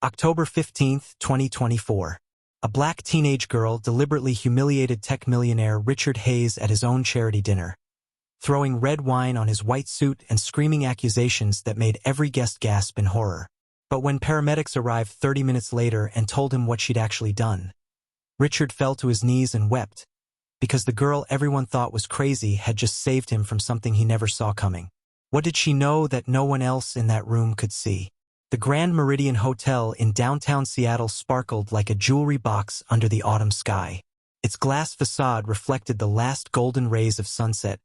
October 15, 2024. A black teenage girl deliberately humiliated tech millionaire Richard Hayes at his own charity dinner, throwing red wine on his white suit and screaming accusations that made every guest gasp in horror. But when paramedics arrived 30 minutes later and told him what she'd actually done, Richard fell to his knees and wept, because the girl everyone thought was crazy had just saved him from something he never saw coming. What did she know that no one else in that room could see? The Grand Meridian Hotel in downtown Seattle sparkled like a jewelry box under the autumn sky. Its glass facade reflected the last golden rays of sunset,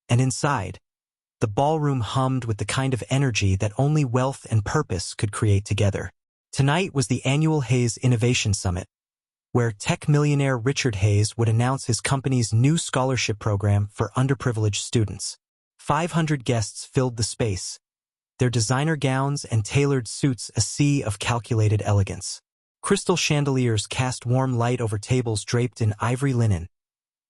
and inside, the ballroom hummed with the kind of energy that only wealth and purpose could create together. Tonight was the annual Hayes Innovation Summit, where tech millionaire Richard Hayes would announce his company's new scholarship program for underprivileged students. 500 guests filled the space, their designer gowns and tailored suits a sea of calculated elegance. Crystal chandeliers cast warm light over tables draped in ivory linen,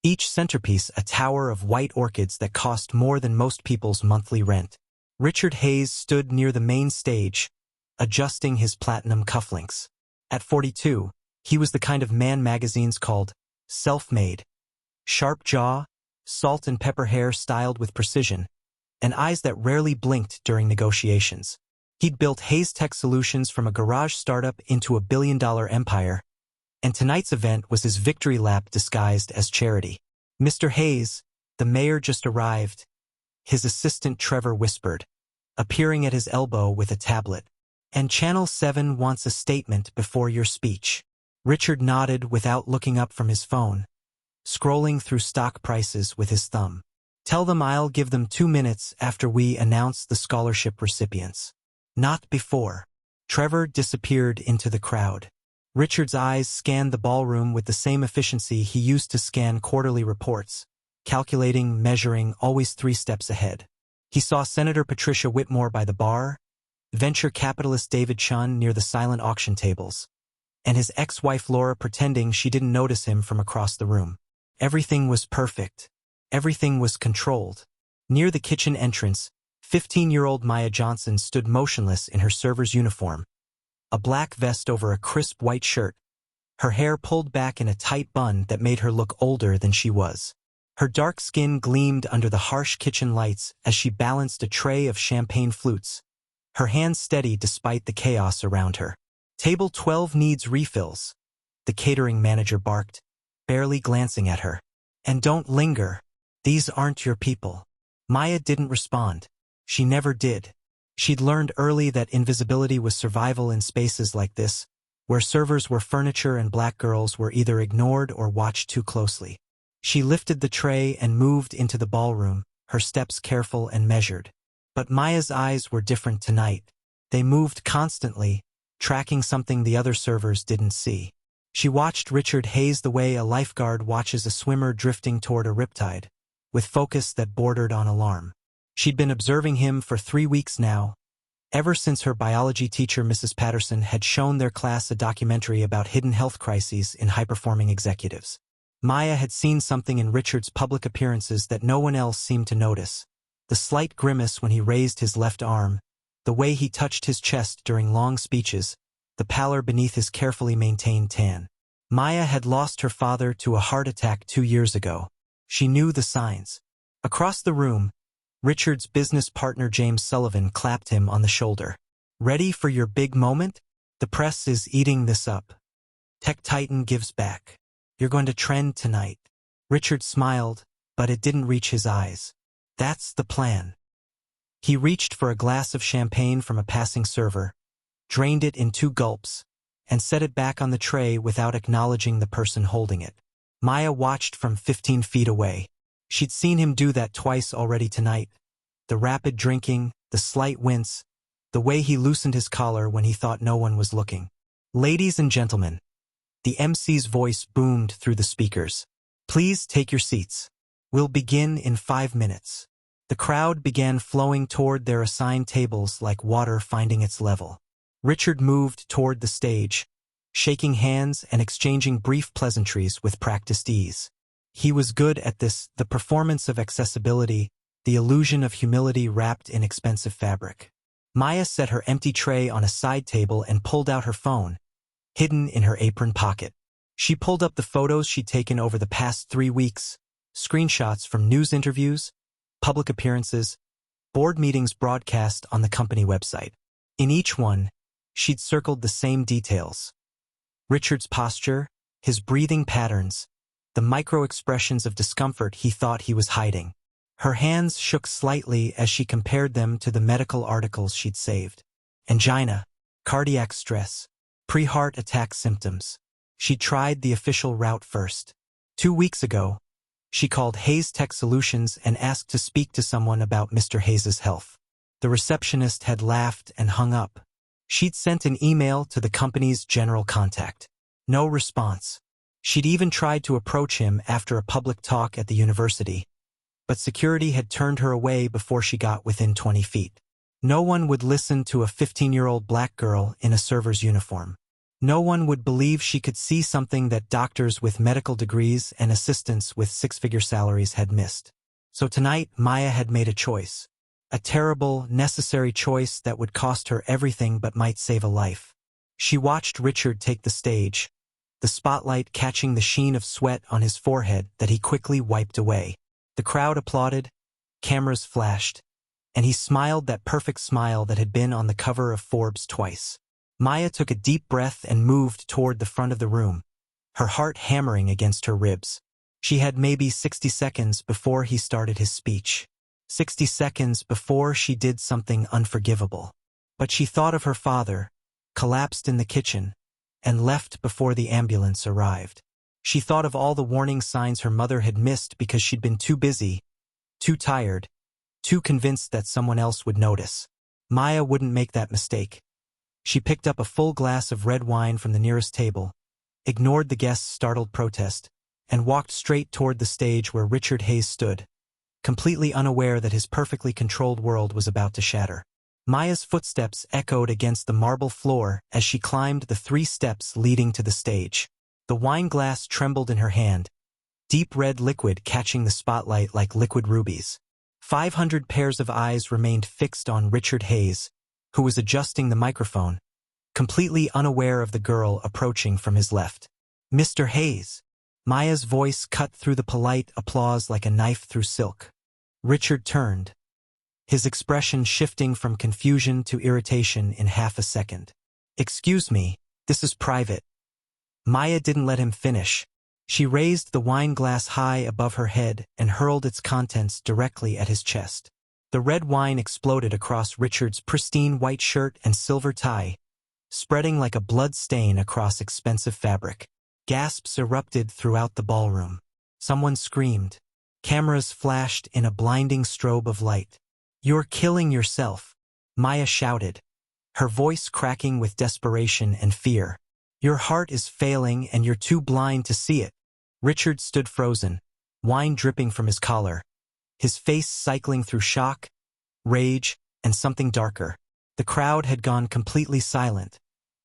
each centerpiece a tower of white orchids that cost more than most people's monthly rent. Richard Hayes stood near the main stage, adjusting his platinum cufflinks. At 42, he was the kind of man magazines called self-made. Sharp jaw, salt and pepper hair styled with precision, and eyes that rarely blinked during negotiations. He'd built Hayes Tech Solutions from a garage startup into a billion-dollar empire, and tonight's event was his victory lap disguised as charity. "Mr. Hayes, the mayor just arrived," his assistant Trevor whispered, appearing at his elbow with a tablet. "And Channel 7 wants a statement before your speech." Richard nodded without looking up from his phone, scrolling through stock prices with his thumb. "Tell them I'll give them 2 minutes after we announce the scholarship recipients." "Not before." Trevor disappeared into the crowd. Richard's eyes scanned the ballroom with the same efficiency he used to scan quarterly reports, calculating, measuring, always 3 steps ahead. He saw Senator Patricia Whitmore by the bar, venture capitalist David Chun near the silent auction tables, and his ex-wife Laura pretending she didn't notice him from across the room. Everything was perfect. Everything was controlled. Near the kitchen entrance, 15-year-old Maya Johnson stood motionless in her server's uniform, a black vest over a crisp white shirt, her hair pulled back in a tight bun that made her look older than she was. Her dark skin gleamed under the harsh kitchen lights as she balanced a tray of champagne flutes, her hands steady despite the chaos around her. "Table 12 needs refills," the catering manager barked, barely glancing at her. "And don't linger. These aren't your people." Maya didn't respond. She never did. She'd learned early that invisibility was survival in spaces like this, where servers were furniture and black girls were either ignored or watched too closely. She lifted the tray and moved into the ballroom, her steps careful and measured. But Maya's eyes were different tonight. They moved constantly, tracking something the other servers didn't see. She watched Richard Hayes the way a lifeguard watches a swimmer drifting toward a riptide, with focus that bordered on alarm. She'd been observing him for 3 weeks now, ever since her biology teacher Mrs. Patterson had shown their class a documentary about hidden health crises in high-performing executives. Maya had seen something in Richard's public appearances that no one else seemed to notice. The slight grimace when he raised his left arm, the way he touched his chest during long speeches, the pallor beneath his carefully maintained tan. Maya had lost her father to a heart attack 2 years ago. She knew the signs. Across the room, Richard's business partner James Sullivan clapped him on the shoulder. "Ready for your big moment? The press is eating this up. Tech Titan gives back. You're going to trend tonight." Richard smiled, but it didn't reach his eyes. "That's the plan." He reached for a glass of champagne from a passing server, drained it in 2 gulps, and set it back on the tray without acknowledging the person holding it. Maya watched from 15 feet away. She'd seen him do that twice already tonight. The rapid drinking, the slight wince, the way he loosened his collar when he thought no one was looking. "Ladies and gentlemen," the MC's voice boomed through the speakers. "Please take your seats. We'll begin in 5 minutes." The crowd began flowing toward their assigned tables like water finding its level. Richard moved toward the stage, shaking hands and exchanging brief pleasantries with practiced ease. He was good at this, the performance of accessibility, the illusion of humility wrapped in expensive fabric. Maya set her empty tray on a side table and pulled out her phone, hidden in her apron pocket. She pulled up the photos she'd taken over the past 3 weeks, screenshots from news interviews, public appearances, board meetings broadcast on the company website. In each one, she'd circled the same details. Richard's posture, his breathing patterns, the micro-expressions of discomfort he thought he was hiding. Her hands shook slightly as she compared them to the medical articles she'd saved. Angina, cardiac stress, pre-heart attack symptoms. She tried the official route first. 2 weeks ago, she called Hayes Tech Solutions and asked to speak to someone about Mr. Hayes's health. The receptionist had laughed and hung up. She'd sent an email to the company's general contact. No response. She'd even tried to approach him after a public talk at the university, but security had turned her away before she got within 20 feet. No one would listen to a 15-year-old black girl in a server's uniform. No one would believe she could see something that doctors with medical degrees and assistants with 6-figure salaries had missed. So tonight, Maya had made a choice. A terrible, necessary choice that would cost her everything but might save a life. She watched Richard take the stage, the spotlight catching the sheen of sweat on his forehead that he quickly wiped away. The crowd applauded, cameras flashed, and he smiled that perfect smile that had been on the cover of Forbes twice. Maya took a deep breath and moved toward the front of the room, her heart hammering against her ribs. She had maybe 60 seconds before he started his speech. 60 seconds before she did something unforgivable. But she thought of her father, collapsed in the kitchen, and left before the ambulance arrived. She thought of all the warning signs her mother had missed because she'd been too busy, too tired, too convinced that someone else would notice. Maya wouldn't make that mistake. She picked up a full glass of red wine from the nearest table, ignored the guest's startled protest, and walked straight toward the stage where Richard Hayes stood, completely unaware that his perfectly controlled world was about to shatter. Maya's footsteps echoed against the marble floor as she climbed the 3 steps leading to the stage. The wine glass trembled in her hand, deep red liquid catching the spotlight like liquid rubies. 500 pairs of eyes remained fixed on Richard Hayes, who was adjusting the microphone, completely unaware of the girl approaching from his left. "Mr. Hayes." Maya's voice cut through the polite applause like a knife through silk. Richard turned, his expression shifting from confusion to irritation in half a second. "Excuse me, this is private." Maya didn't let him finish. She raised the wine glass high above her head and hurled its contents directly at his chest. The red wine exploded across Richard's pristine white shirt and silver tie, spreading like a blood stain across expensive fabric. Gasps erupted throughout the ballroom. Someone screamed. Cameras flashed in a blinding strobe of light. "You're killing yourself," Maya shouted, her voice cracking with desperation and fear. "Your heart is failing and you're too blind to see it." Richard stood frozen, wine dripping from his collar, his face cycling through shock, rage, and something darker. The crowd had gone completely silent,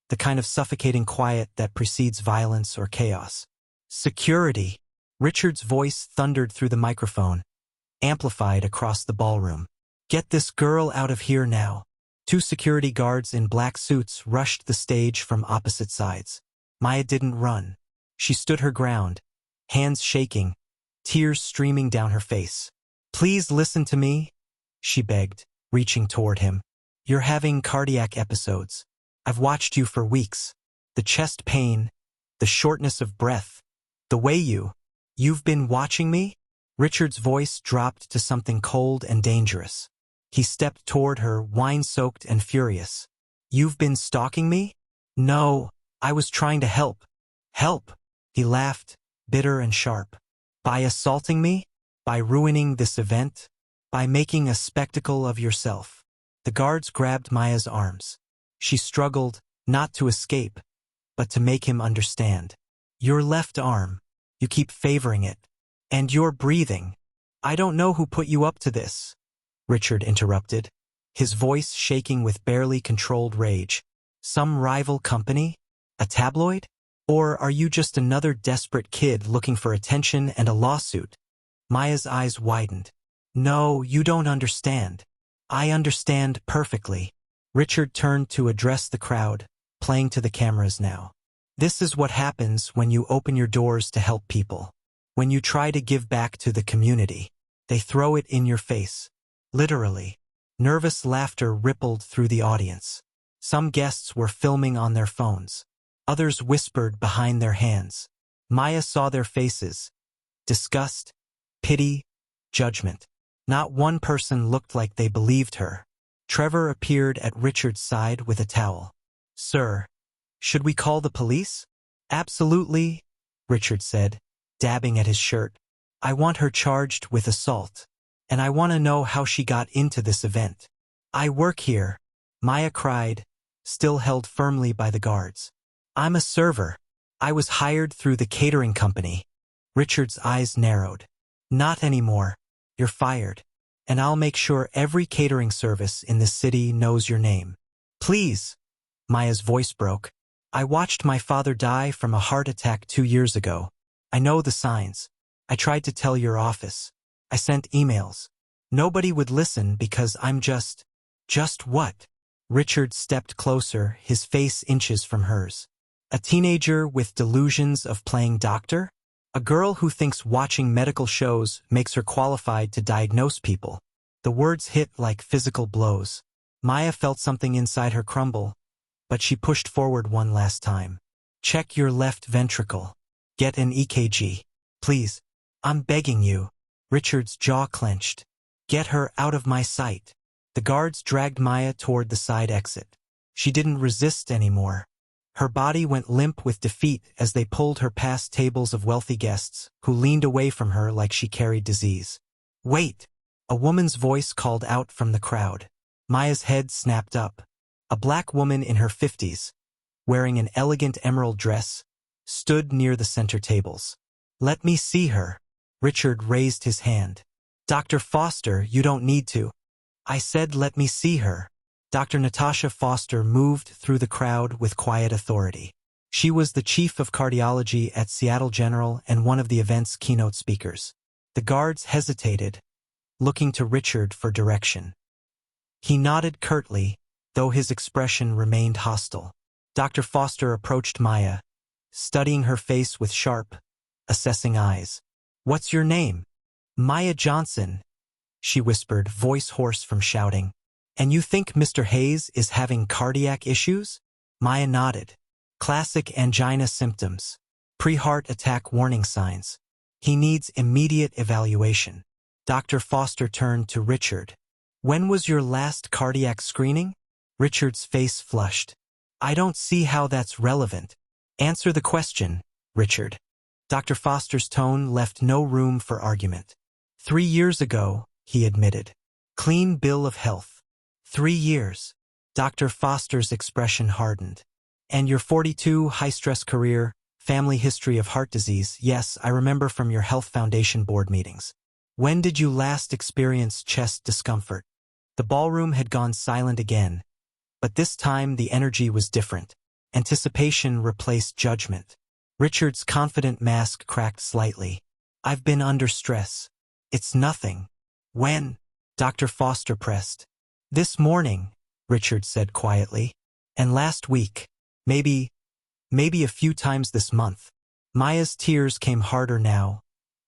the kind of suffocating quiet that precedes violence or chaos. "Security!" Richard's voice thundered through the microphone, amplified across the ballroom. "Get this girl out of here now." 2 security guards in black suits rushed the stage from opposite sides. Maya didn't run. She stood her ground, hands shaking, tears streaming down her face. "Please listen to me," she begged, reaching toward him. "You're having cardiac episodes. I've watched you for weeks. The chest pain, the shortness of breath, the way you've been watching me?" Richard's voice dropped to something cold and dangerous. He stepped toward her, wine-soaked and furious. "You've been stalking me?" "No, I was trying to help." "Help?" He laughed, bitter and sharp. "By assaulting me? By ruining this event? By making a spectacle of yourself?" The guards grabbed Maya's arms. She struggled, not to escape, but to make him understand. "Your left arm. You keep favoring it. And you're breathing. I don't know who put you up to this," Richard interrupted, his voice shaking with barely controlled rage. "Some rival company? A tabloid? Or are you just another desperate kid looking for attention and a lawsuit?" Maya's eyes widened. "No, you don't understand. I understand perfectly. Richard turned to address the crowd, playing to the cameras now. This is what happens when you open your doors to help people. When you try to give back to the community, they throw it in your face. Literally. Nervous laughter rippled through the audience. Some guests were filming on their phones. Others whispered behind their hands. Maya saw their faces. Disgust, pity, judgment. Not one person looked like they believed her. Trevor appeared at Richard's side with a towel. "Sir, should we call the police?" "Absolutely," Richard said, dabbing at his shirt. "I want her charged with assault. And I want to know how she got into this event." "I work here," Maya cried, still held firmly by the guards. "I'm a server. I was hired through the catering company." Richard's eyes narrowed. "Not anymore. You're fired. And I'll make sure every catering service in this city knows your name." "Please," Maya's voice broke. "I watched my father die from a heart attack 2 years ago. I know the signs. I tried to tell your office. I sent emails. Nobody would listen because I'm just what?" Richard stepped closer, his face inches from hers. "A teenager with delusions of playing doctor? A girl who thinks watching medical shows makes her qualified to diagnose people." The words hit like physical blows. Maya felt something inside her crumble, but she pushed forward one last time. "Check your left ventricle. Get an EKG. Please. I'm begging you." Richard's jaw clenched. "Get her out of my sight." The guards dragged Maya toward the side exit. She didn't resist anymore. Her body went limp with defeat as they pulled her past tables of wealthy guests, who leaned away from her like she carried disease. "Wait!" A woman's voice called out from the crowd. Maya's head snapped up. A black woman in her 50s, wearing an elegant emerald dress, stood near the center tables. "Let me see her." Richard raised his hand. "Dr. Foster, you don't need to." "I said let me see her." Dr. Natasha Foster moved through the crowd with quiet authority. She was the chief of cardiology at Seattle General and one of the event's keynote speakers. The guards hesitated, looking to Richard for direction. He nodded curtly, though his expression remained hostile. Dr. Foster approached Maya, studying her face with sharp, assessing eyes. "What's your name?" "Maya Johnson," she whispered, voice hoarse from shouting. "And you think Mr. Hayes is having cardiac issues?" Maya nodded. "Classic angina symptoms. Pre-heart attack warning signs. He needs immediate evaluation." Dr. Foster turned to Richard. "When was your last cardiac screening?" Richard's face flushed. "I don't see how that's relevant." "Answer the question, Richard." Dr. Foster's tone left no room for argument. 3 years ago, he admitted. "Clean bill of health." 3 years. Dr. Foster's expression hardened. "And your 42 high-stress career, family history of heart disease, yes, I remember from your Health Foundation board meetings. When did you last experience chest discomfort?" The ballroom had gone silent again, but this time the energy was different. Anticipation replaced judgment. Richard's confident mask cracked slightly. "I've been under stress. It's nothing." "When?" Dr. Foster pressed. "This morning," Richard said quietly. "And last week. Maybe a few times this month." Maya's tears came harder now,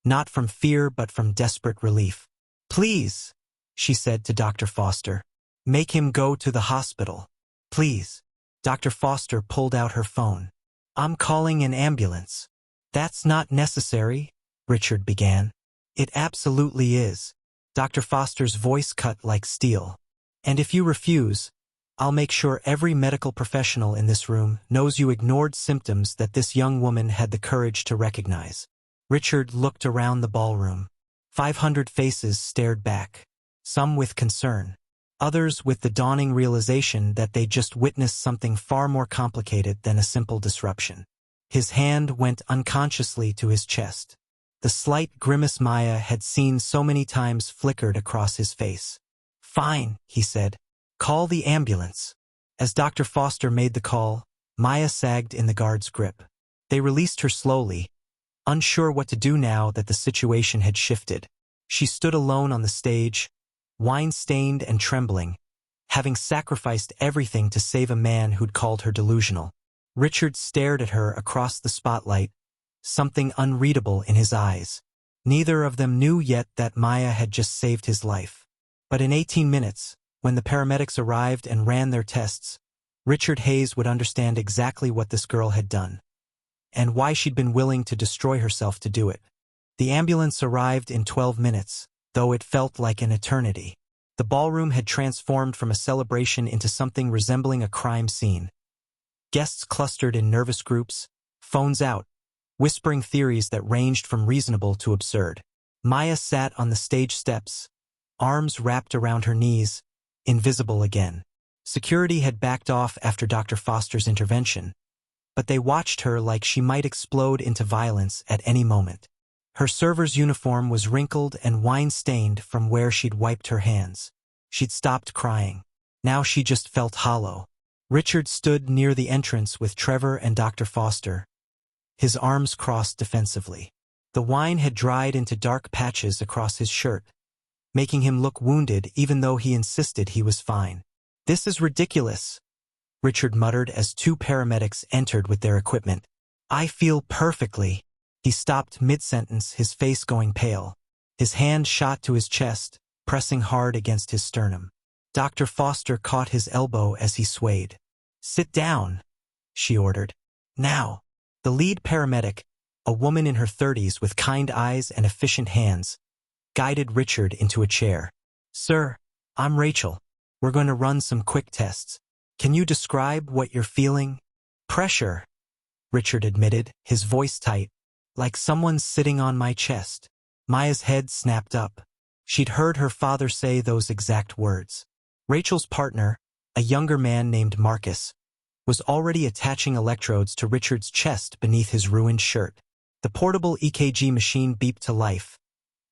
not from fear but from desperate relief. "Please," she said to Dr. Foster. "Make him go to the hospital. Please." Dr. Foster pulled out her phone. "I'm calling an ambulance." "That's not necessary," Richard began. "It absolutely is." Dr. Foster's voice cut like steel. "And if you refuse, I'll make sure every medical professional in this room knows you ignored symptoms that this young woman had the courage to recognize." Richard looked around the ballroom. 500 faces stared back, some with concern, others with the dawning realization that they just witnessed something far more complicated than a simple disruption. His hand went unconsciously to his chest. The slight grimace Maya had seen so many times flickered across his face. "Fine," he said. "Call the ambulance." As Dr. Foster made the call, Maya sagged in the guard's grip. They released her slowly, unsure what to do now that the situation had shifted. She stood alone on the stage, wine-stained and trembling, having sacrificed everything to save a man who'd called her delusional. Richard stared at her across the spotlight, something unreadable in his eyes. Neither of them knew yet that Maya had just saved his life. But in 18 minutes, when the paramedics arrived and ran their tests, Richard Hayes would understand exactly what this girl had done, and why she'd been willing to destroy herself to do it. The ambulance arrived in 12 minutes, though it felt like an eternity. The ballroom had transformed from a celebration into something resembling a crime scene. Guests clustered in nervous groups, phones out, whispering theories that ranged from reasonable to absurd. Maya sat on the stage steps, arms wrapped around her knees, invisible again. Security had backed off after Dr. Foster's intervention, but they watched her like she might explode into violence at any moment. Her server's uniform was wrinkled and wine-stained from where she'd wiped her hands. She'd stopped crying. Now she just felt hollow. Richard stood near the entrance with Trevor and Dr. Foster, his arms crossed defensively. The wine had dried into dark patches across his shirt, making him look wounded even though he insisted he was fine. "This is ridiculous," Richard muttered as two paramedics entered with their equipment. "I feel perfectly." He stopped mid-sentence, his face going pale. His hand shot to his chest, pressing hard against his sternum. Dr. Foster caught his elbow as he swayed. "Sit down," she ordered. "Now." The lead paramedic, a woman in her 30s with kind eyes and efficient hands, guided Richard into a chair. "Sir, I'm Rachel. We're going to run some quick tests. Can you describe what you're feeling?" "Pressure," Richard admitted, his voice tight, "like someone's sitting on my chest." Maya's head snapped up. She'd heard her father say those exact words. Rachel's partner, a younger man named Marcus, was already attaching electrodes to Richard's chest beneath his ruined shirt. The portable EKG machine beeped to life,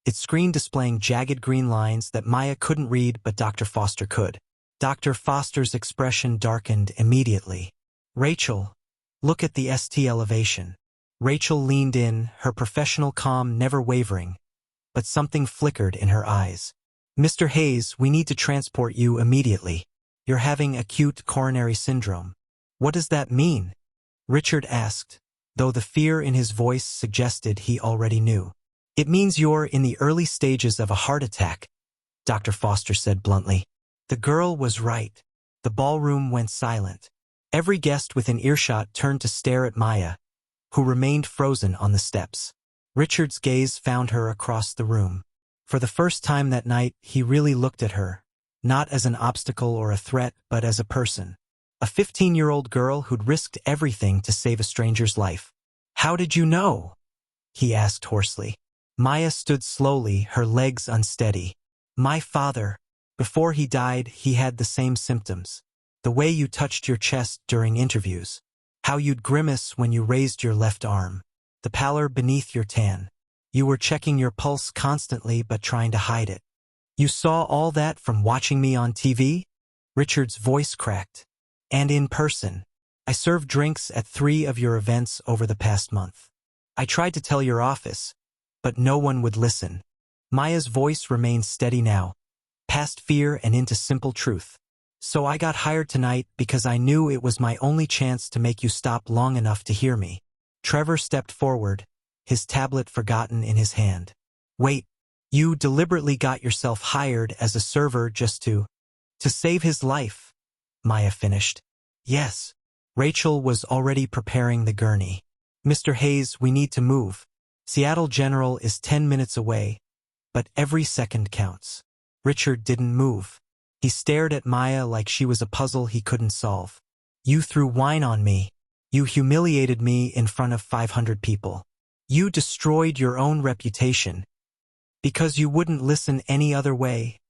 its screen displaying jagged green lines that Maya couldn't read but Dr. Foster could. Dr. Foster's expression darkened immediately. "Rachel, look at the ST elevation." Rachel leaned in, her professional calm never wavering, but something flickered in her eyes. "Mr. Hayes, we need to transport you immediately. You're having acute coronary syndrome." "What does that mean?" Richard asked, though the fear in his voice suggested he already knew. "It means you're in the early stages of a heart attack," Dr. Foster said bluntly. The girl was right. The ballroom went silent. Every guest within earshot turned to stare at Maya, who remained frozen on the steps. Richard's gaze found her across the room. For the first time that night, he really looked at her, not as an obstacle or a threat, but as a person. A 15-year-old girl who'd risked everything to save a stranger's life. "How did you know?" he asked hoarsely. Maya stood slowly, her legs unsteady. "My father. Before he died, he had the same symptoms. The way you touched your chest during interviews. How you'd grimace when you raised your left arm. The pallor beneath your tan. You were checking your pulse constantly but trying to hide it. You saw all that from watching me on TV?" Richard's voice cracked. "And in person. I served drinks at 3 of your events over the past month. I tried to tell your office, but no one would listen." Maya's voice remained steady now, past fear and into simple truth. "So I got hired tonight because I knew it was my only chance to make you stop long enough to hear me." Trevor stepped forward, his tablet forgotten in his hand. "Wait, you deliberately got yourself hired as a server just to save his life?" Maya finished. "Yes." Rachel was already preparing the gurney. "Mr. Hayes, we need to move. Seattle General is 10 minutes away, but every second counts." Richard didn't move. He stared at Maya like she was a puzzle he couldn't solve. "You threw wine on me. You humiliated me in front of 500 people. You destroyed your own reputation. Because you wouldn't listen any other way,"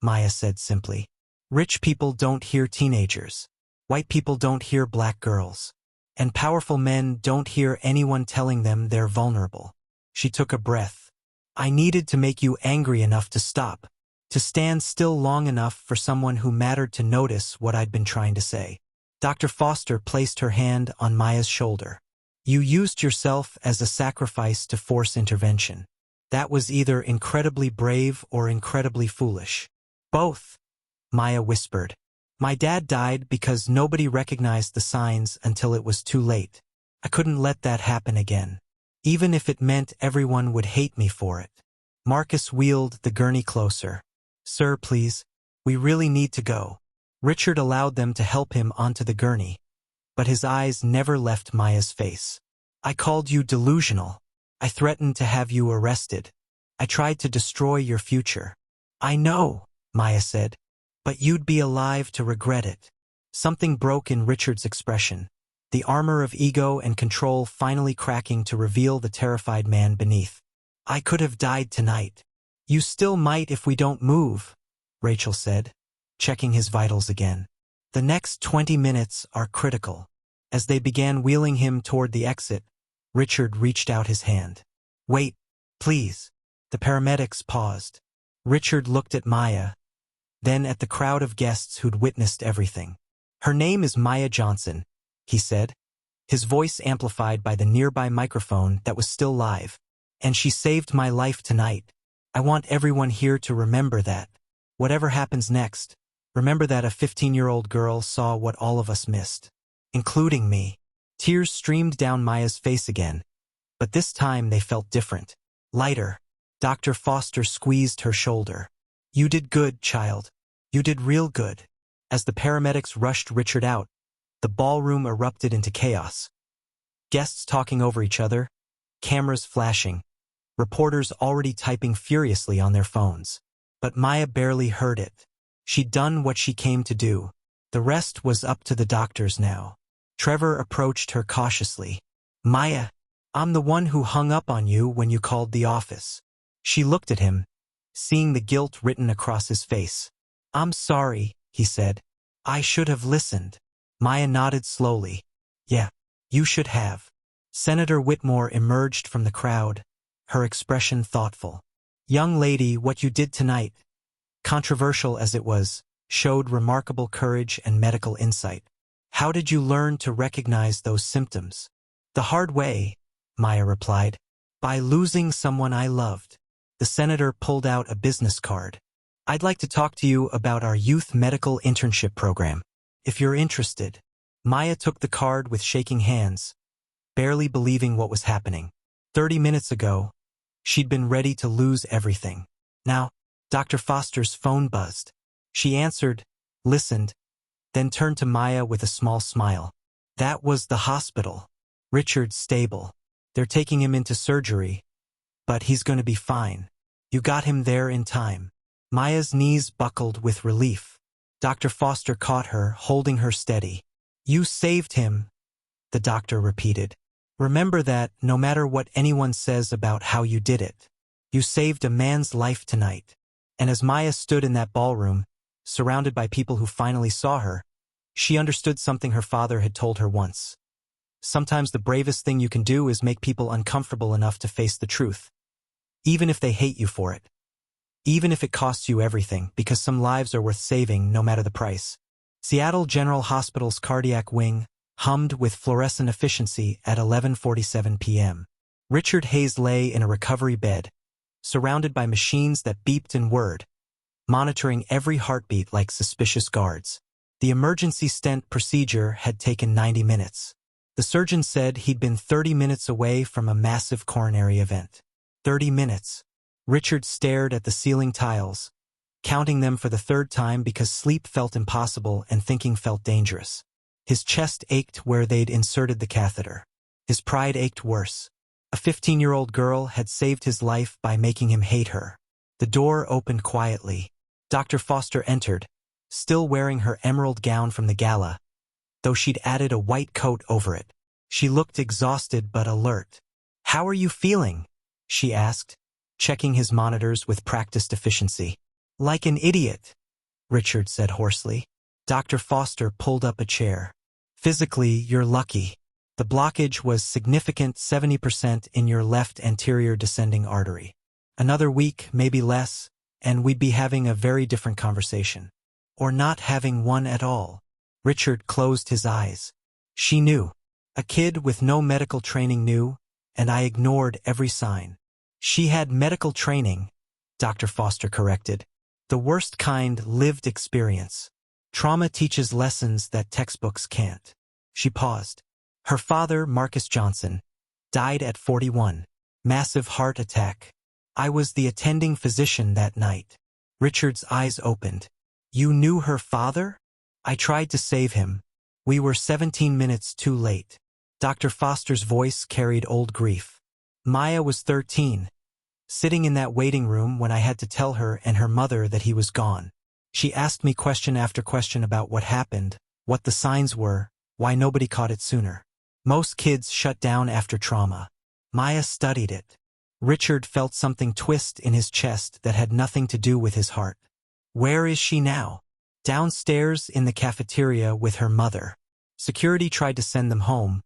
Maya said simply. "Rich people don't hear teenagers. White people don't hear black girls. And powerful men don't hear anyone telling them they're vulnerable." She took a breath. "I needed to make you angry enough to stop, to stand still long enough for someone who mattered to notice what I'd been trying to say." Dr. Foster placed her hand on Maya's shoulder. "You used yourself as a sacrifice to force intervention. That was either incredibly brave or incredibly foolish." "Both," Maya whispered. My dad died because nobody recognized the signs until it was too late. I couldn't let that happen again, even if it meant everyone would hate me for it. Marcus wheeled the gurney closer. Sir, please, we really need to go. Richard allowed them to help him onto the gurney, but his eyes never left Maya's face. I called you delusional. I threatened to have you arrested. I tried to destroy your future. I know, Maya said, but you'd be alive to regret it. Something broke in Richard's expression, the armor of ego and control finally cracking to reveal the terrified man beneath. I could have died tonight. You still might if we don't move, Rachel said, checking his vitals again. The next 20 minutes are critical. As they began wheeling him toward the exit, Richard reached out his hand. Wait, please. The paramedics paused. Richard looked at Maya, then at the crowd of guests who'd witnessed everything. Her name is Maya Johnson, he said, his voice amplified by the nearby microphone that was still live. And she saved my life tonight. I want everyone here to remember that. Whatever happens next, remember that a 15-year-old girl saw what all of us missed, including me. Tears streamed down Maya's face again, but this time they felt different. Lighter. Dr. Foster squeezed her shoulder. You did good, child. You did real good. As the paramedics rushed Richard out, the ballroom erupted into chaos. Guests talking over each other, cameras flashing, reporters already typing furiously on their phones. But Maya barely heard it. She'd done what she came to do. The rest was up to the doctors now. Trevor approached her cautiously. Maya, I'm the one who hung up on you when you called the office. She looked at him, seeing the guilt written across his face. I'm sorry, he said. I should have listened. Maya nodded slowly. Yeah, you should have. Senator Whitmore emerged from the crowd, her expression thoughtful. Young lady, what you did tonight, controversial as it was, showed remarkable courage and medical insight. How did you learn to recognize those symptoms? The hard way, Maya replied. By losing someone I loved. The senator pulled out a business card. I'd like to talk to you about our youth medical internship program, if you're interested. Maya took the card with shaking hands, barely believing what was happening. 30 minutes ago, she'd been ready to lose everything. Now, Dr. Foster's phone buzzed. She answered, listened, then turned to Maya with a small smile. That was the hospital. Richard's stable. They're taking him into surgery, but he's going to be fine. You got him there in time. Maya's knees buckled with relief. Dr. Foster caught her, holding her steady. You saved him, the doctor repeated. Remember that no matter what anyone says about how you did it, you saved a man's life tonight. And as Maya stood in that ballroom, surrounded by people who finally saw her, she understood something her father had told her once. Sometimes the bravest thing you can do is make people uncomfortable enough to face the truth, even if they hate you for it. Even if it costs you everything, because some lives are worth saving no matter the price. Seattle General Hospital's cardiac wing hummed with fluorescent efficiency at 11:47 p.m. Richard Hayes lay in a recovery bed, surrounded by machines that beeped and whirred, monitoring every heartbeat like suspicious guards. The emergency stent procedure had taken 90 minutes. The surgeon said he'd been 30 minutes away from a massive coronary event. 30 minutes. Richard stared at the ceiling tiles, counting them for the third time because sleep felt impossible and thinking felt dangerous. His chest ached where they'd inserted the catheter. His pride ached worse. A 15-year-old girl had saved his life by making him hate her. The door opened quietly. Dr. Foster entered, still wearing her emerald gown from the gala, though she'd added a white coat over it. She looked exhausted but alert. How are you feeling? She asked, checking his monitors with practiced efficiency. Like an idiot, Richard said hoarsely. Dr. Foster pulled up a chair. Physically, you're lucky. The blockage was significant, 70% in your left anterior descending artery. Another week, maybe less, and we'd be having a very different conversation. Or not having one at all. Richard closed his eyes. She knew. A kid with no medical training knew, and I ignored every sign. She had medical training, Dr. Foster corrected. The worst kind, lived experience. Trauma teaches lessons that textbooks can't. She paused. Her father, Marcus Johnson, died at 41. Massive heart attack. I was the attending physician that night. Richard's eyes opened. You knew her father? I tried to save him. We were 17 minutes too late. Dr. Foster's voice carried old grief. Maya was 13, sitting in that waiting room when I had to tell her and her mother that he was gone. She asked me question after question about what happened, what the signs were, why nobody caught it sooner. Most kids shut down after trauma. Maya studied it. Richard felt something twist in his chest that had nothing to do with his heart. Where is she now? Downstairs in the cafeteria with her mother. Security tried to send them home,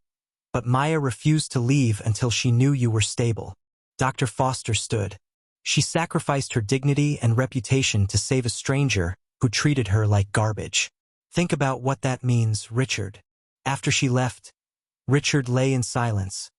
but Maya refused to leave until she knew you were stable. Dr. Foster stood. She sacrificed her dignity and reputation to save a stranger who treated her like garbage. Think about what that means, Richard. After she left, Richard lay in silence,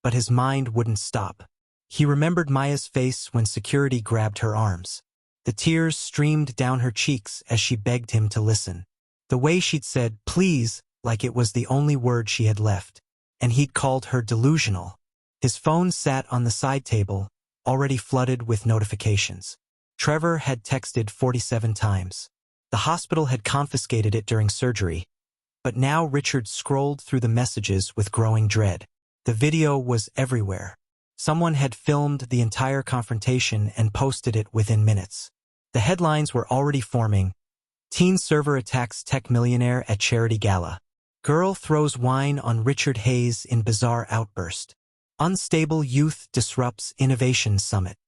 but his mind wouldn't stop. He remembered Maya's face when security grabbed her arms. The tears streamed down her cheeks as she begged him to listen. The way she'd said, please, like it was the only word she had left. And he'd called her delusional. His phone sat on the side table, already flooded with notifications. Trevor had texted 47 times. The hospital had confiscated it during surgery, but now Richard scrolled through the messages with growing dread. The video was everywhere. Someone had filmed the entire confrontation and posted it within minutes. The headlines were already forming. Teen server attacks tech millionaire at charity gala. Girl throws wine on Richard Hayes in bizarre outburst. Unstable youth disrupts innovation summit.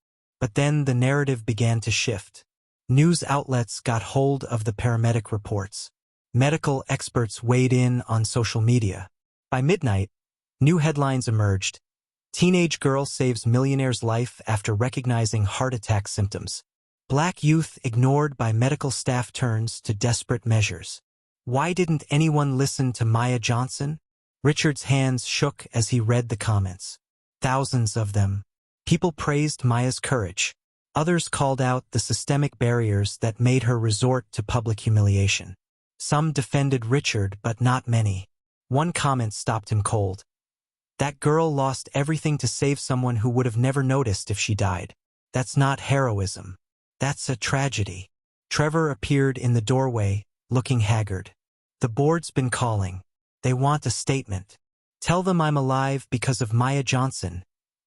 But then the narrative began to shift. News outlets got hold of the paramedic reports. Medical experts weighed in on social media. By midnight, new headlines emerged. Teenage girl saves millionaire's life after recognizing heart attack symptoms. Black youth ignored by medical staff turns to desperate measures. Why didn't anyone listen to Maya Johnson? Richard's hands shook as he read the comments. Thousands of them. People praised Maya's courage. Others called out the systemic barriers that made her resort to public humiliation. Some defended Richard, but not many. One comment stopped him cold. That girl lost everything to save someone who would have never noticed if she died. That's not heroism. That's a tragedy. Trevor appeared in the doorway, looking haggard. The board's been calling. They want a statement. Tell them I'm alive because of Maya Johnson,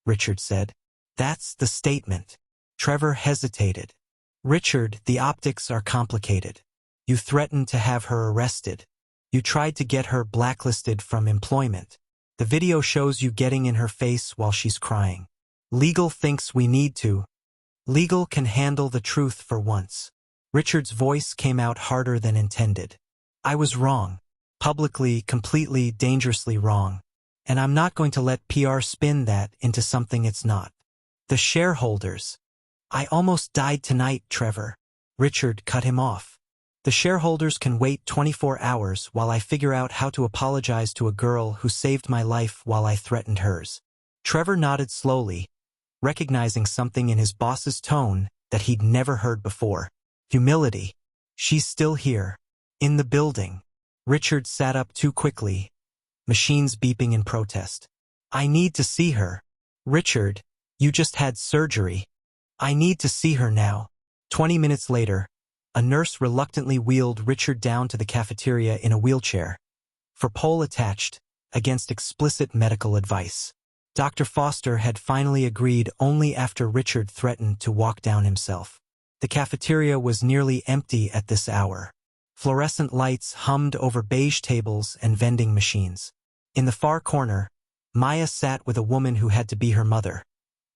Richard said. That's the statement. Trevor hesitated. Richard, the optics are complicated. You threatened to have her arrested. You tried to get her blacklisted from employment. The video shows you getting in her face while she's crying. Legal thinks we need to. Legal can handle the truth for once. Richard's voice came out harder than intended. I was wrong. Publicly, completely, dangerously wrong. And I'm not going to let PR spin that into something it's not. The shareholders. I almost died tonight, Trevor. Richard cut him off. The shareholders can wait 24 hours while I figure out how to apologize to a girl who saved my life while I threatened hers. Trevor nodded slowly, recognizing something in his boss's tone that he'd never heard before. Humility. She's still here. In the building. Richard sat up too quickly, machines beeping in protest. I need to see her. Richard, you just had surgery. I need to see her now. 20 minutes later, a nurse reluctantly wheeled Richard down to the cafeteria in a wheelchair, for pole attached, against explicit medical advice. Dr. Foster had finally agreed only after Richard threatened to walk down himself. The cafeteria was nearly empty at this hour. Fluorescent lights hummed over beige tables and vending machines. In the far corner, Maya sat with a woman who had to be her mother.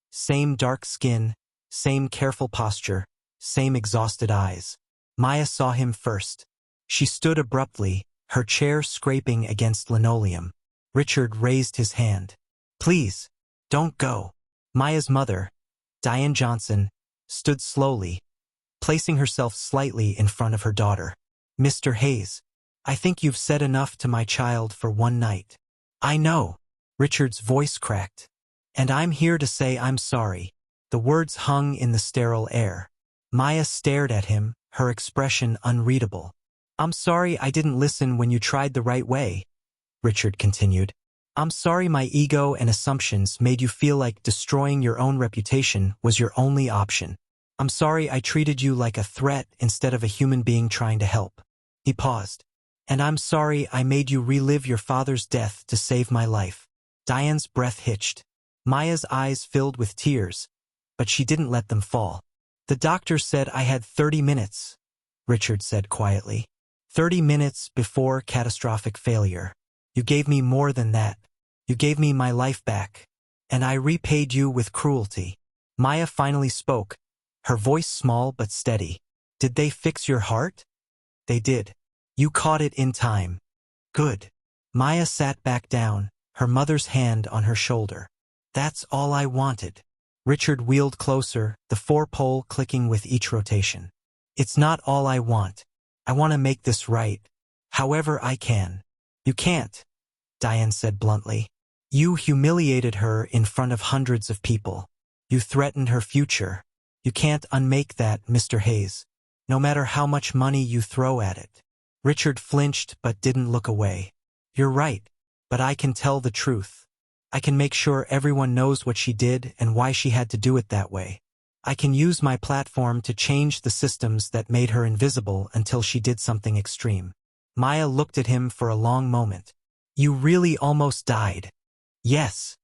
Same dark skin, same careful posture, same exhausted eyes. Maya saw him first. She stood abruptly, her chair scraping against linoleum. Richard raised his hand. Please, don't go. Maya's mother, Diane Johnson, stood slowly, placing herself slightly in front of her daughter. Mr. Hayes, I think you've said enough to my child for one night. I know. Richard's voice cracked. And I'm here to say I'm sorry. The words hung in the sterile air. Maya stared at him, her expression unreadable. I'm sorry I didn't listen when you tried the right way, Richard continued. I'm sorry my ego and assumptions made you feel like destroying your own reputation was your only option. I'm sorry I treated you like a threat instead of a human being trying to help. He paused. And I'm sorry I made you relive your father's death to save my life. Diane's breath hitched. Maya's eyes filled with tears, but she didn't let them fall. The doctor said I had 30 minutes, Richard said quietly. 30 minutes before catastrophic failure. You gave me more than that. You gave me my life back. And I repaid you with cruelty. Maya finally spoke, her voice small but steady. Did they fix your heart? They did. You caught it in time. Good. Maya sat back down, her mother's hand on her shoulder. That's all I wanted. Richard wheeled closer, the four-pole clicking with each rotation. It's not all I want. I want to make this right. However I can. You can't, Diane said bluntly. You humiliated her in front of hundreds of people. You threatened her future. You can't unmake that, Mr. Hayes. No matter how much money you throw at it. Richard flinched but didn't look away. You're right, but I can tell the truth. I can make sure everyone knows what she did and why she had to do it that way. I can use my platform to change the systems that made her invisible until she did something extreme. Maya looked at him for a long moment. You really almost died. Yes.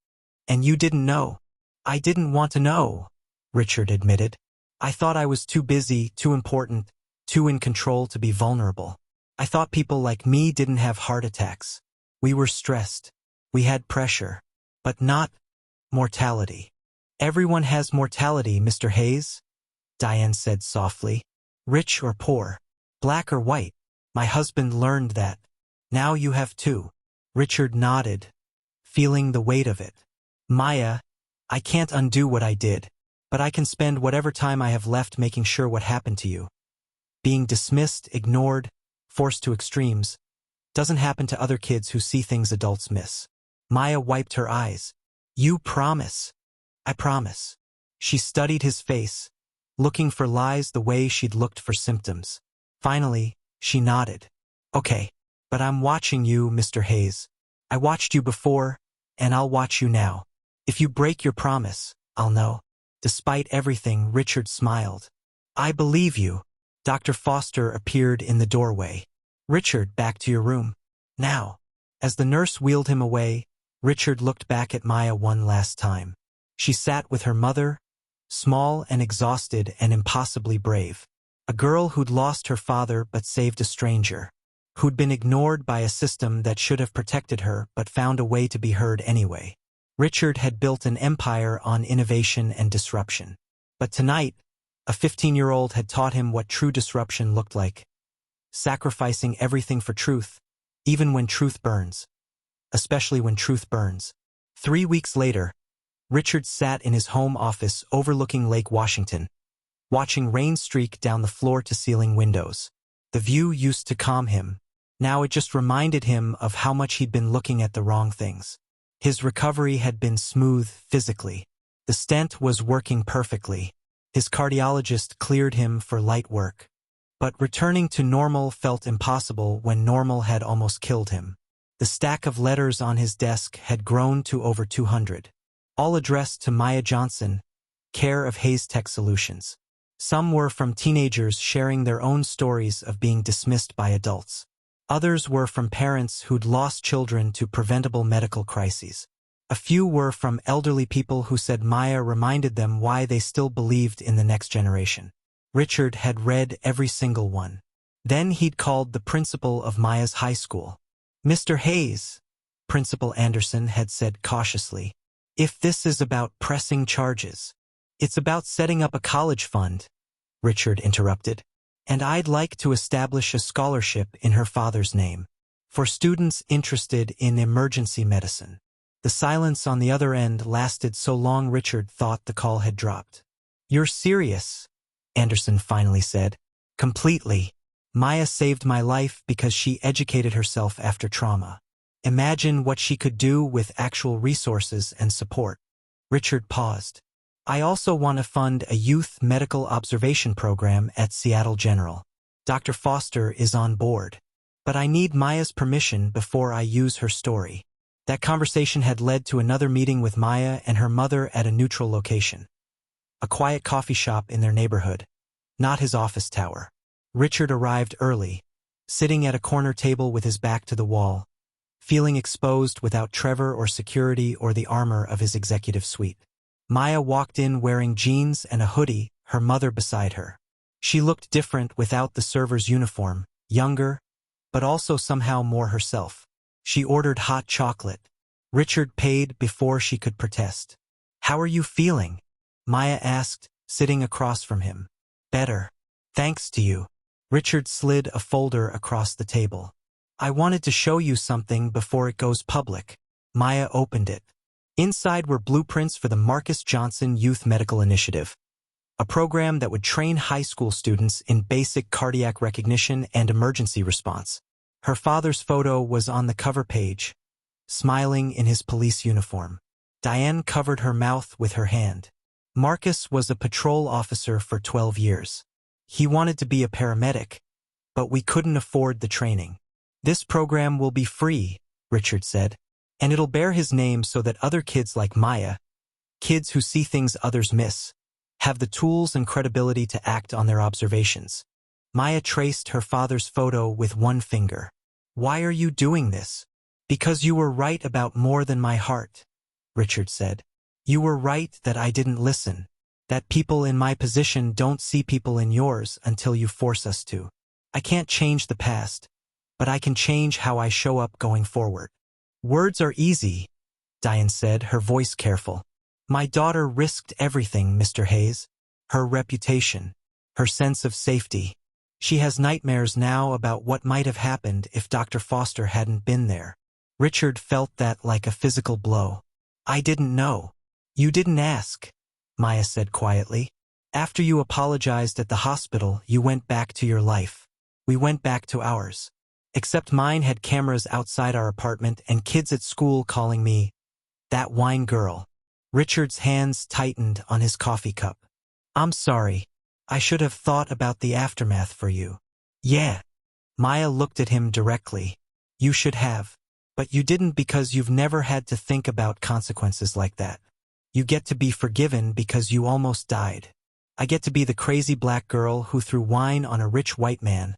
And you didn't know. I didn't want to know, Richard admitted. I thought I was too busy, too important, too in control to be vulnerable. I thought people like me didn't have heart attacks. We were stressed. We had pressure. But not mortality. Everyone has mortality, Mr. Hayes, Diane said softly. Rich or poor, black or white. My husband learned that. Now you have too. Richard nodded, feeling the weight of it. Maya, I can't undo what I did, but I can spend whatever time I have left making sure what happened to you. Being dismissed, ignored, forced to extremes, doesn't happen to other kids who see things adults miss. Maya wiped her eyes. You promise. I promise. She studied his face, looking for lies the way she'd looked for symptoms. Finally, she nodded. Okay, but I'm watching you, Mr. Hayes. I watched you before, and I'll watch you now. If you break your promise, I'll know. Despite everything, Richard smiled. I believe you. Dr. Foster appeared in the doorway. Richard, back to your room. Now. As the nurse wheeled him away, Richard looked back at Maya one last time. She sat with her mother, small and exhausted and impossibly brave. A girl who'd lost her father but saved a stranger. Who'd been ignored by a system that should have protected her but found a way to be heard anyway. Richard had built an empire on innovation and disruption. But tonight, a 15-year-old had taught him what true disruption looked like. Sacrificing everything for truth, even when truth burns. Especially when truth burns. 3 weeks later, Richard sat in his home office overlooking Lake Washington, watching rain streak down the floor-to-ceiling windows. The view used to calm him. Now it just reminded him of how much he'd been looking at the wrong things. His recovery had been smooth physically. The stent was working perfectly. His cardiologist cleared him for light work. But returning to normal felt impossible when normal had almost killed him. The stack of letters on his desk had grown to over 200. All addressed to Maya Johnson, care of Hayes Tech Solutions. Some were from teenagers sharing their own stories of being dismissed by adults. Others were from parents who'd lost children to preventable medical crises. A few were from elderly people who said Maya reminded them why they still believed in the next generation. Richard had read every single one. Then he'd called the principal of Maya's high school. Mr. Hayes, Principal Anderson had said cautiously, if this is about pressing charges, it's about setting up a college fund, Richard interrupted. And I'd like to establish a scholarship in her father's name for students interested in emergency medicine. The silence on the other end lasted so long Richard thought the call had dropped. You're serious, Anderson finally said. Completely. Maya saved my life because she educated herself after trauma. Imagine what she could do with actual resources and support. Richard paused. I also want to fund a youth medical observation program at Seattle General. Dr. Foster is on board. But I need Maya's permission before I use her story. That conversation had led to another meeting with Maya and her mother at a neutral location. A quiet coffee shop in their neighborhood. Not his office tower. Richard arrived early, sitting at a corner table with his back to the wall, feeling exposed without Trevor or security or the armor of his executive suite. Maya walked in wearing jeans and a hoodie, her mother beside her. She looked different without the server's uniform, younger, but also somehow more herself. She ordered hot chocolate. Richard paid before she could protest. "How are you feeling?" Maya asked, sitting across from him. "Better. Thanks to you." Richard slid a folder across the table. "I wanted to show you something before it goes public." Maya opened it. Inside were blueprints for the Marcus Johnson Youth Medical Initiative, a program that would train high school students in basic cardiac recognition and emergency response. Her father's photo was on the cover page, smiling in his police uniform. Diane covered her mouth with her hand. Marcus was a patrol officer for 12 years. He wanted to be a paramedic, but we couldn't afford the training. "This program will be free," Richard said, "and it'll bear his name so that other kids like Maya, kids who see things others miss, have the tools and credibility to act on their observations." Maya traced her father's photo with one finger. "Why are you doing this?" "Because you were right about more than my heart," Richard said. "You were right that I didn't listen, that people in my position don't see people in yours until you force us to. I can't change the past, but I can change how I show up going forward." "Words are easy," Diane said, her voice careful. "My daughter risked everything, Mr. Hayes. Her reputation, her sense of safety. She has nightmares now about what might have happened if Dr. Foster hadn't been there." Richard felt that like a physical blow. "I didn't know. You didn't ask," Maya said quietly. "After you apologized at the hospital, you went back to your life. We went back to ours. Except mine had cameras outside our apartment and kids at school calling me that wine girl." Richard's hands tightened on his coffee cup. "I'm sorry. I should have thought about the aftermath for you." "Yeah." Maya looked at him directly. "You should have. But you didn't because you've never had to think about consequences like that. You get to be forgiven because you almost died. I get to be the crazy black girl who threw wine on a rich white man,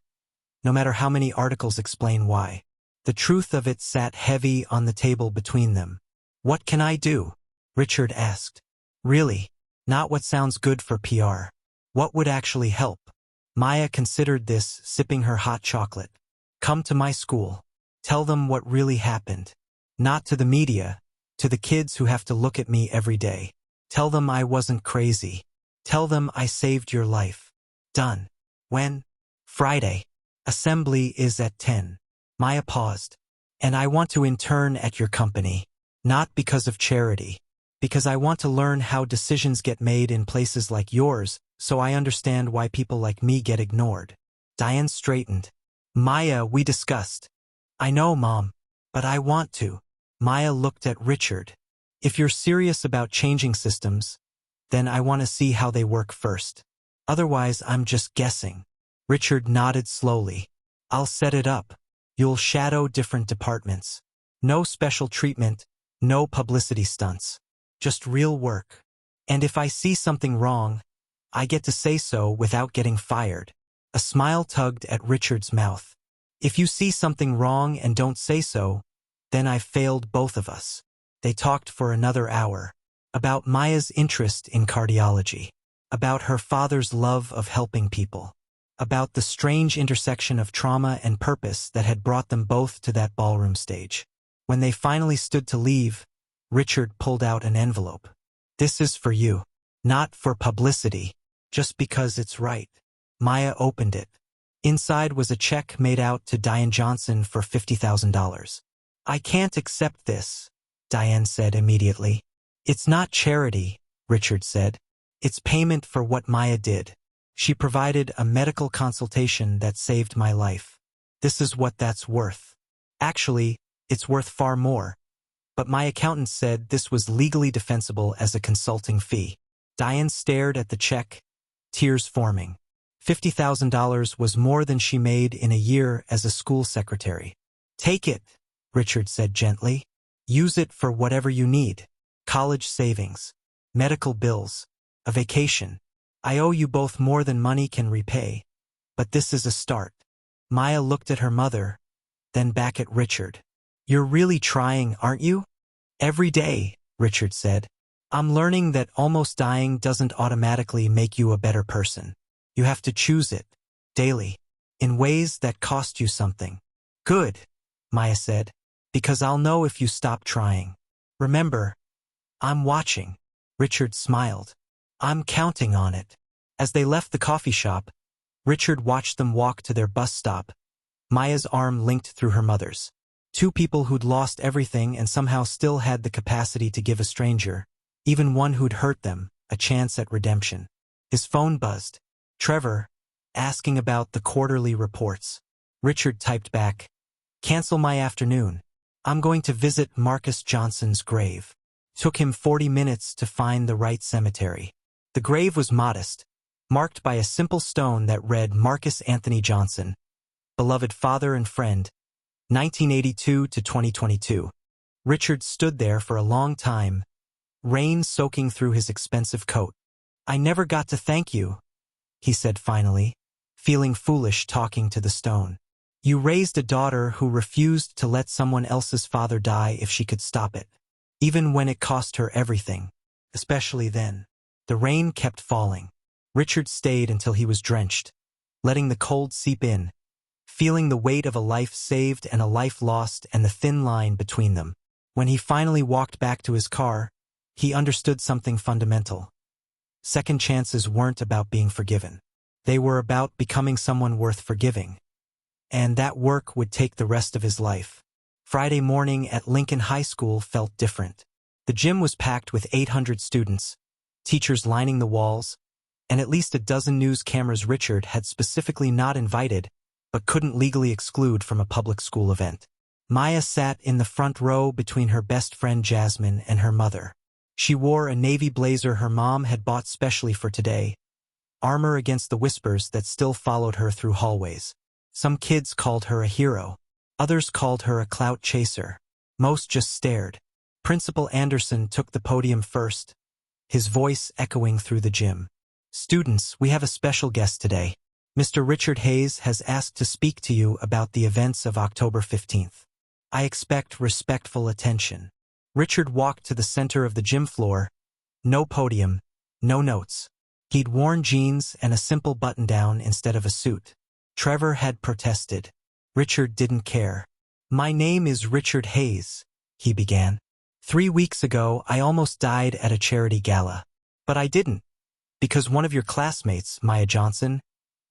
no matter how many articles explain why." The truth of it sat heavy on the table between them. "What can I do?" Richard asked. "Really, not what sounds good for PR. What would actually help?" Maya considered this, sipping her hot chocolate. "Come to my school. Tell them what really happened. Not to the media, to the kids who have to look at me every day. Tell them I wasn't crazy. Tell them I saved your life." "Done." "When?" "Friday. Assembly is at 10. Maya paused. "And I want to intern at your company. Not because of charity. Because I want to learn how decisions get made in places like yours, so I understand why people like me get ignored." Diane straightened. "Maya, we discussed." "I know, Mom. But I want to." Maya looked at Richard. "If you're serious about changing systems, then I want to see how they work first. Otherwise, I'm just guessing." Richard nodded slowly. "I'll set it up. You'll shadow different departments. No special treatment, no publicity stunts. Just real work. And if I see something wrong, I get to say so without getting fired." A smile tugged at Richard's mouth. "If you see something wrong and don't say so, then I've failed both of us." They talked for another hour. About Maya's interest in cardiology. About her father's love of helping people. About the strange intersection of trauma and purpose that had brought them both to that ballroom stage. When they finally stood to leave, Richard pulled out an envelope. "This is for you. Not for publicity, just because it's right." Maya opened it. Inside was a check made out to Diane Johnson for $50,000. "I can't accept this," Diane said immediately. "It's not charity," Richard said. "It's payment for what Maya did. She provided a medical consultation that saved my life. This is what that's worth. Actually, it's worth far more. But my accountant said this was legally defensible as a consulting fee." Diane stared at the check, tears forming. $50,000 was more than she made in a year as a school secretary. Take it, Richard said gently. Use it for whatever you need. College savings, medical bills, a vacation. I owe you both more than money can repay. But this is a start. Maya looked at her mother, then back at Richard. You're really trying, aren't you? Every day, Richard said. I'm learning that almost dying doesn't automatically make you a better person. You have to choose it, daily, in ways that cost you something. Good, Maya said, because I'll know if you stop trying. Remember, I'm watching. Richard smiled. I'm counting on it. As they left the coffee shop, Richard watched them walk to their bus stop, Maya's arm linked through her mother's. Two people who'd lost everything and somehow still had the capacity to give a stranger, even one who'd hurt them, a chance at redemption. His phone buzzed. Trevor, asking about the quarterly reports. Richard typed back, cancel my afternoon. I'm going to visit Marcus Johnson's grave. Took him 40 minutes to find the right cemetery. The grave was modest, marked by a simple stone that read Marcus Anthony Johnson, beloved father and friend, 1982 to 2022. Richard stood there for a long time, rain soaking through his expensive coat. I never got to thank you, he said finally, feeling foolish talking to the stone. You raised a daughter who refused to let someone else's father die if she could stop it, even when it cost her everything, especially then. The rain kept falling. Richard stayed until he was drenched, letting the cold seep in, feeling the weight of a life saved and a life lost and the thin line between them. When he finally walked back to his car, he understood something fundamental. Second chances weren't about being forgiven. They were about becoming someone worth forgiving. And that work would take the rest of his life. Friday morning at Lincoln High School felt different. The gym was packed with 800 students, teachers lining the walls, and at least a dozen news cameras Richard had specifically not invited, but couldn't legally exclude from a public school event. Maya sat in the front row between her best friend Jasmine and her mother. She wore a navy blazer her mom had bought specially for today, armor against the whispers that still followed her through hallways. Some kids called her a hero. Others called her a clout chaser. Most just stared. Principal Anderson took the podium first, his voice echoing through the gym. Students, we have a special guest today. Mr. Richard Hayes has asked to speak to you about the events of October 15th. I expect respectful attention. Richard walked to the center of the gym floor. No podium, no notes. He'd worn jeans and a simple button-down instead of a suit. Trevor had protested. Richard didn't care. My name is Richard Hayes, he began. 3 weeks ago, I almost died at a charity gala. But I didn't. Because one of your classmates, Maya Johnson,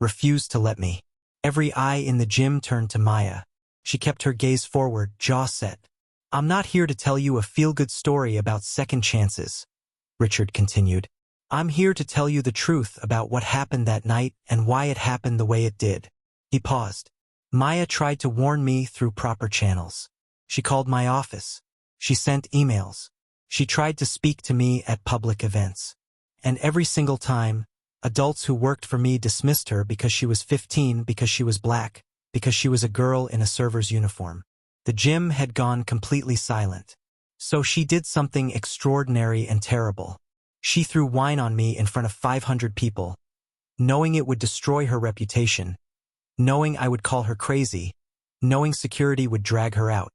refused to let me. Every eye in the gym turned to Maya. She kept her gaze forward, jaw set. I'm not here to tell you a feel-good story about second chances, Richard continued. I'm here to tell you the truth about what happened that night and why it happened the way it did. He paused. Maya tried to warn me through proper channels. She called my office. She sent emails. She tried to speak to me at public events. And every single time, adults who worked for me dismissed her because she was 15, because she was black, because she was a girl in a server's uniform. The gym had gone completely silent. So she did something extraordinary and terrible. She threw wine on me in front of 500 people, knowing it would destroy her reputation, knowing I would call her crazy, knowing security would drag her out.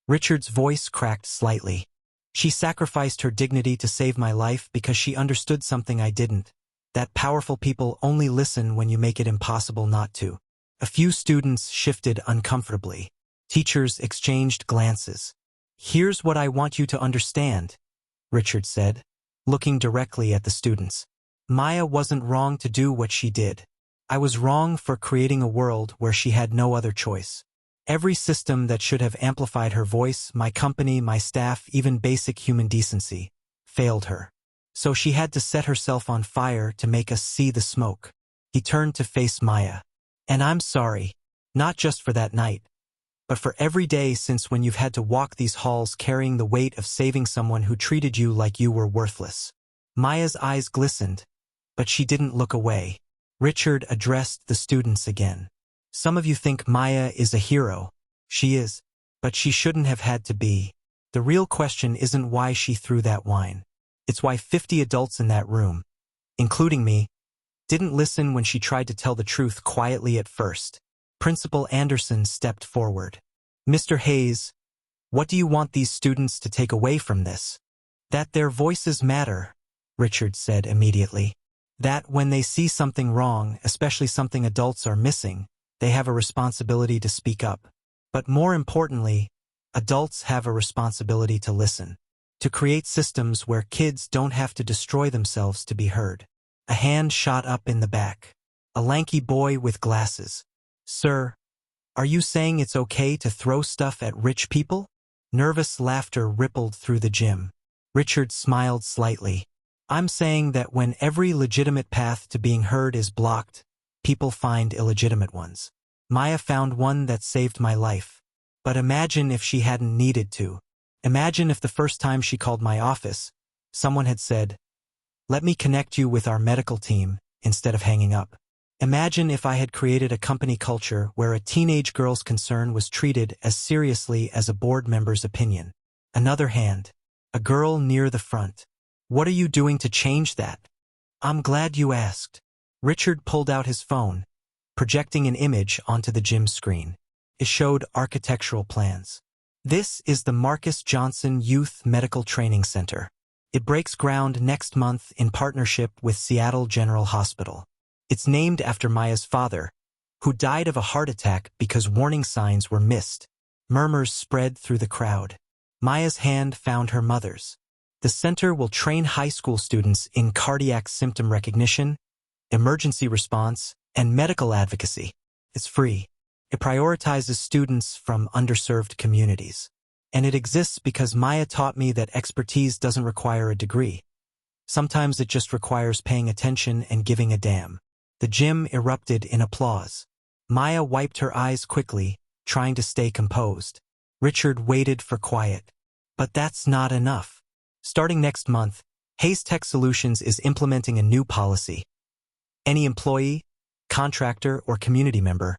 Richard's voice cracked slightly. She sacrificed her dignity to save my life because she understood something I didn't, that powerful people only listen when you make it impossible not to. A few students shifted uncomfortably. Teachers exchanged glances. Here's what I want you to understand, Richard said, looking directly at the students. Maya wasn't wrong to do what she did. I was wrong for creating a world where she had no other choice. Every system that should have amplified her voice, my company, my staff, even basic human decency, failed her. So she had to set herself on fire to make us see the smoke. He turned to face Maya. And I'm sorry, not just for that night, but for every day since when you've had to walk these halls carrying the weight of saving someone who treated you like you were worthless. Maya's eyes glistened, but she didn't look away. Richard addressed the students again. Some of you think Maya is a hero. She is, but she shouldn't have had to be. The real question isn't why she threw that wine. It's why 50 adults in that room, including me, didn't listen when she tried to tell the truth quietly at first. Principal Anderson stepped forward. Mr. Hayes, what do you want these students to take away from this? That their voices matter, Richard said immediately. That when they see something wrong, especially something adults are missing, they have a responsibility to speak up. But more importantly, adults have a responsibility to listen, to create systems where kids don't have to destroy themselves to be heard. A hand shot up in the back. A lanky boy with glasses. Sir, are you saying it's okay to throw stuff at rich people? Nervous laughter rippled through the gym. Richard smiled slightly. I'm saying that when every legitimate path to being heard is blocked, people find illegitimate ones. Maya found one that saved my life. But imagine if she hadn't needed to. Imagine if the first time she called my office, someone had said, "Let me connect you with our medical team," instead of hanging up. Imagine if I had created a company culture where a teenage girl's concern was treated as seriously as a board member's opinion. Another hand. A girl near the front. What are you doing to change that? I'm glad you asked. Richard pulled out his phone, projecting an image onto the gym screen. It showed architectural plans. This is the Marcus Johnson Youth Medical Training Center. It breaks ground next month in partnership with Seattle General Hospital. It's named after Maya's father, who died of a heart attack because warning signs were missed. Murmurs spread through the crowd. Maya's hand found her mother's. The center will train high school students in cardiac symptom recognition, emergency response, and medical advocacy. It's free. It prioritizes students from underserved communities. And it exists because Maya taught me that expertise doesn't require a degree. Sometimes it just requires paying attention and giving a damn. The gym erupted in applause. Maya wiped her eyes quickly, trying to stay composed. Richard waited for quiet. But that's not enough. Starting next month, Hayes Tech Solutions is implementing a new policy. Any employee, contractor, or community member,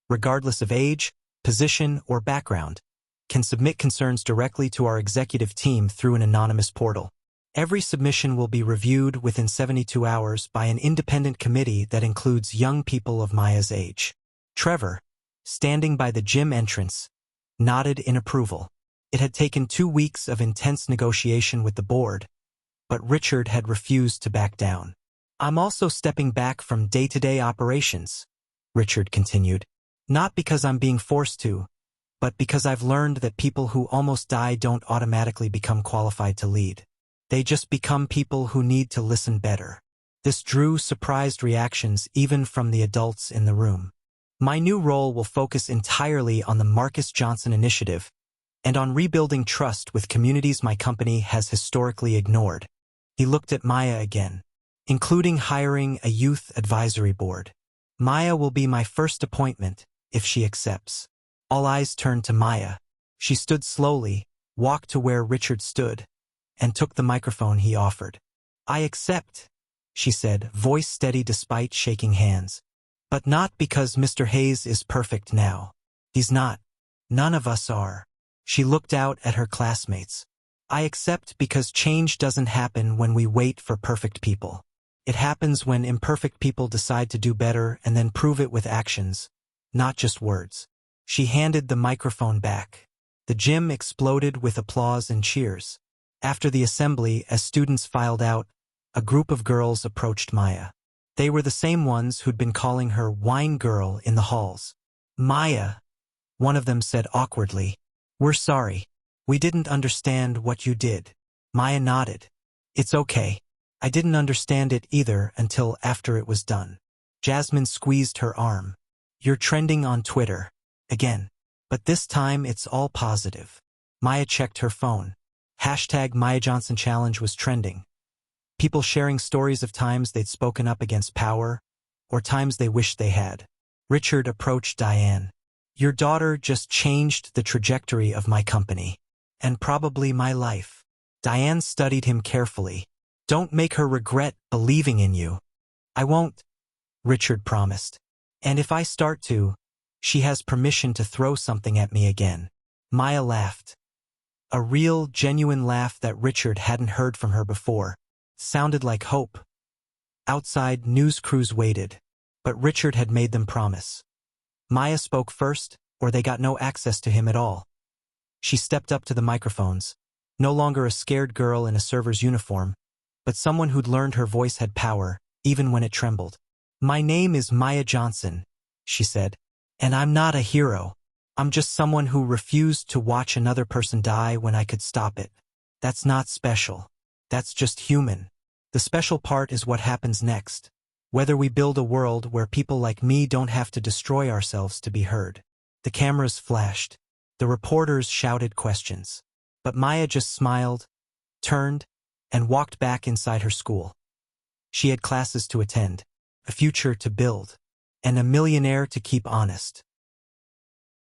regardless of age, position, or background, can submit concerns directly to our executive team through an anonymous portal. Every submission will be reviewed within 72 hours by an independent committee that includes young people of Maya's age. Trevor, standing by the gym entrance, nodded in approval. It had taken 2 weeks of intense negotiation with the board, but Richard had refused to back down. I'm also stepping back from day-to-day operations, Richard continued. Not because I'm being forced to, but because I've learned that people who almost die don't automatically become qualified to lead. They just become people who need to listen better. This drew surprised reactions even from the adults in the room. My new role will focus entirely on the Marcus Johnson Initiative and on rebuilding trust with communities my company has historically ignored. He looked at Maya again, including hiring a youth advisory board. Maya will be my first appointment, if she accepts. All eyes turned to Maya. She stood slowly, walked to where Richard stood, and took the microphone he offered. I accept, she said, voice steady despite shaking hands. But not because Mr. Hayes is perfect now. He's not. None of us are. She looked out at her classmates. I accept because change doesn't happen when we wait for perfect people. It happens when imperfect people decide to do better and then prove it with actions, not just words. She handed the microphone back. The gym exploded with applause and cheers. After the assembly, as students filed out, a group of girls approached Maya. They were the same ones who'd been calling her Wine Girl in the halls. Maya, one of them said awkwardly, we're sorry. We didn't understand what you did. Maya nodded. It's okay. I didn't understand it either until after it was done. Jasmine squeezed her arm. You're trending on Twitter. Again. But this time it's all positive. Maya checked her phone. Hashtag Maya Johnson Challenge was trending. People sharing stories of times they'd spoken up against power, or times they wished they had. Richard approached Diane. Your daughter just changed the trajectory of my company. And probably my life. Diane studied him carefully. Don't make her regret believing in you. I won't. Richard promised. And if I start to, she has permission to throw something at me again. Maya laughed. A real, genuine laugh that Richard hadn't heard from her before. Sounded like hope. Outside, news crews waited, but Richard had made them promise. Maya spoke first, or they got no access to him at all. She stepped up to the microphones, no longer a scared girl in a server's uniform, but someone who'd learned her voice had power, even when it trembled. My name is Maya Johnson, she said, and I'm not a hero. I'm just someone who refused to watch another person die when I could stop it. That's not special. That's just human. The special part is what happens next. Whether we build a world where people like me don't have to destroy ourselves to be heard. The cameras flashed. The reporters shouted questions. But Maya just smiled, turned, and walked back inside her school. She had classes to attend, a future to build, and a millionaire to keep honest.